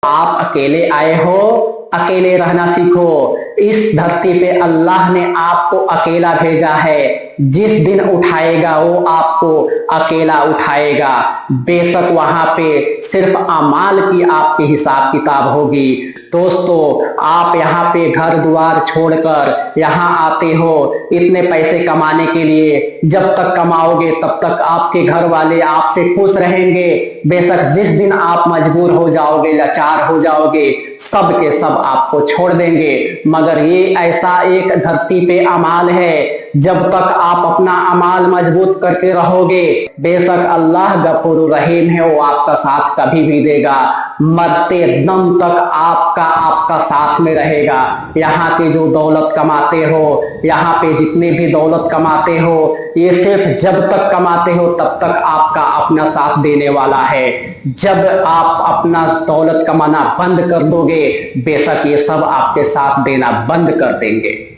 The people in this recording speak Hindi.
आप अकेले आए हो, अकेले रहना सीखो। इस धरती पे अल्लाह ने आपको अकेला भेजा है। जिस दिन उठाएगा वो आपको अकेला उठाएगा। बेशक वहां पे सिर्फ अमाल की आपकी हिसाब किताब होगी। दोस्तों, आप यहाँ पे घर द्वार छोड़कर यहाँ आते हो इतने पैसे कमाने के लिए। जब तक कमाओगे तब तक आपके घर वाले आपसे खुश रहेंगे। बेशक जिस दिन आप मजबूर हो जाओगे, लाचार हो जाओगे, सब के सब आपको छोड़ देंगे। मगर ये ऐसा एक धरती पे अमाल है, जब तक आप अपना अमाल मजबूत करके रहोगे, बेशक अल्लाह गफूर रहीम है, वो आपका साथ कभी भी देगा। मरते दम तक आपका साथ में रहेगा। यहाँ के जो दौलत कमाते हो, यहाँ पे जितने भी दौलत कमाते हो, ये सिर्फ जब तक कमाते हो तब तक आपका अपना साथ देने वाला है। जब आप अपना दौलत कमाना बंद कर दोगे, बेशक ये सब आपके साथ देना बंद कर देंगे।